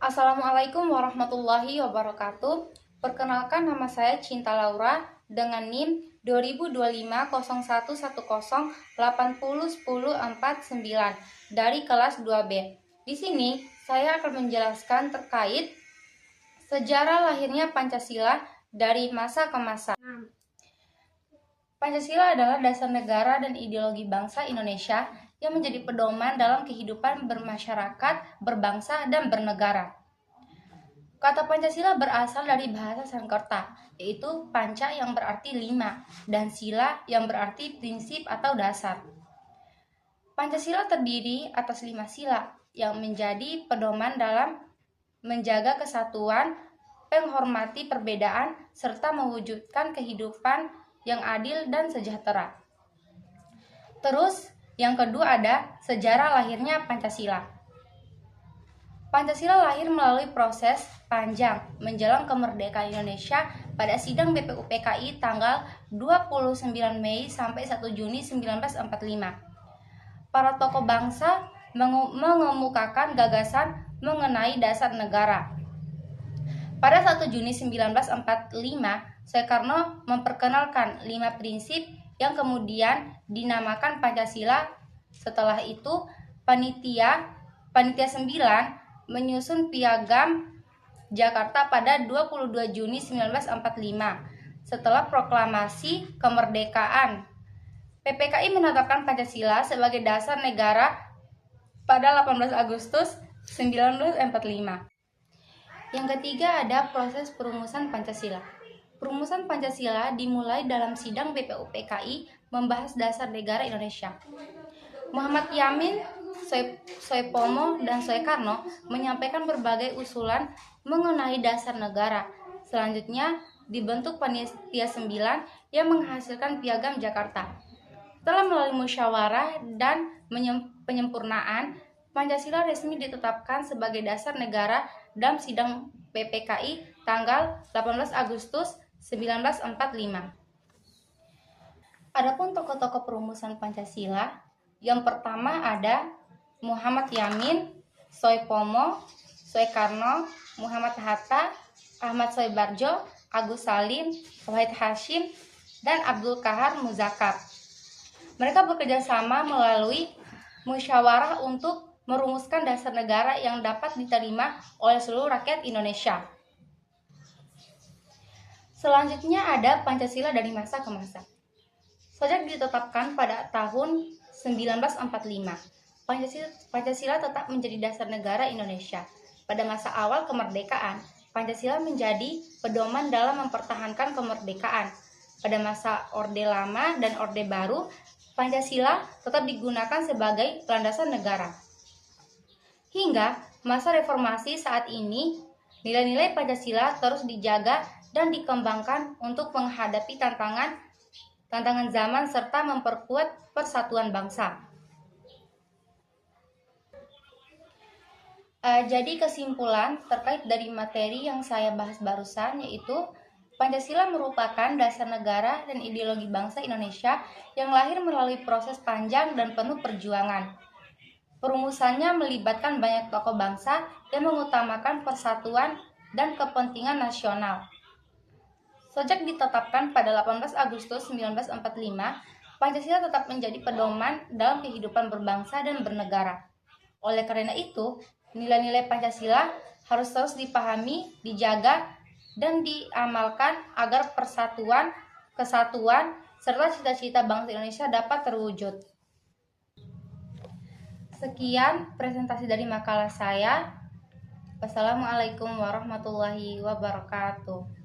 Assalamualaikum warahmatullahi wabarakatuh. Perkenalkan, nama saya Cinta Laura dengan NIM 20250110801049 dari kelas 2B. Di sini saya akan menjelaskan terkait sejarah lahirnya Pancasila dari masa ke masa. Pancasila adalah dasar negara dan ideologi bangsa Indonesia yang menjadi pedoman dalam kehidupan bermasyarakat, berbangsa, dan bernegara. Kata Pancasila berasal dari bahasa Sanskerta, yaitu panca yang berarti 5 dan sila yang berarti prinsip atau dasar. Pancasila terdiri atas 5 sila yang menjadi pedoman dalam menjaga kesatuan, menghormati perbedaan, serta mewujudkan kehidupan yang adil dan sejahtera. Terus, yang kedua ada sejarah lahirnya Pancasila. Pancasila lahir melalui proses panjang menjelang kemerdekaan Indonesia pada sidang BPUPKI tanggal 29 Mei sampai 1 Juni 1945. Para tokoh bangsa mengemukakan gagasan mengenai dasar negara. Pada 1 Juni 1945, Soekarno memperkenalkan 5 prinsip yang kemudian dinamakan Pancasila. Setelah itu, Panitia 9 menyusun Piagam Jakarta pada 22 Juni 1945 setelah proklamasi kemerdekaan. PPKI menetapkan Pancasila sebagai dasar negara pada 18 Agustus 1945. Yang ketiga ada proses perumusan Pancasila. Perumusan Pancasila dimulai dalam sidang BPUPKI membahas dasar negara Indonesia. Muhammad Yamin, Soepomo, dan Soekarno menyampaikan berbagai usulan mengenai dasar negara. Selanjutnya dibentuk Panitia 9 yang menghasilkan Piagam Jakarta. Setelah melalui musyawarah dan penyempurnaan, Pancasila resmi ditetapkan sebagai dasar negara dalam sidang PPKI tanggal 18 Agustus 1945. Adapun tokoh-tokoh perumusan Pancasila, yang pertama ada Muhammad Yamin, Soepomo, Soekarno, Muhammad Hatta, Ahmad Soebarjo, Agus Salim, Wahid Hasyim, dan Abdul Qahar Muzakkar. Mereka bekerja sama melalui musyawarah untuk merumuskan dasar negara yang dapat diterima oleh seluruh rakyat Indonesia. Selanjutnya ada Pancasila dari masa ke masa. Sejak ditetapkan pada tahun 1945, Pancasila tetap menjadi dasar negara Indonesia. Pada masa awal kemerdekaan, Pancasila menjadi pedoman dalam mempertahankan kemerdekaan. Pada masa Orde Lama dan Orde Baru, Pancasila tetap digunakan sebagai landasan negara. Hingga masa reformasi saat ini, nilai-nilai Pancasila terus dijaga dan dikembangkan untuk menghadapi tantangan zaman serta memperkuat persatuan bangsa. Jadi kesimpulan terkait dari materi yang saya bahas barusan, yaitu Pancasila merupakan dasar negara dan ideologi bangsa Indonesia yang lahir melalui proses panjang dan penuh perjuangan. Perumusannya melibatkan banyak tokoh bangsa yang mengutamakan persatuan dan kepentingan nasional. Sejak ditetapkan pada 18 Agustus 1945, Pancasila tetap menjadi pedoman dalam kehidupan berbangsa dan bernegara. Oleh karena itu, nilai-nilai Pancasila harus terus dipahami, dijaga, dan diamalkan agar persatuan, kesatuan, serta cita-cita bangsa Indonesia dapat terwujud. Sekian presentasi dari makalah saya. Wassalamualaikum warahmatullahi wabarakatuh.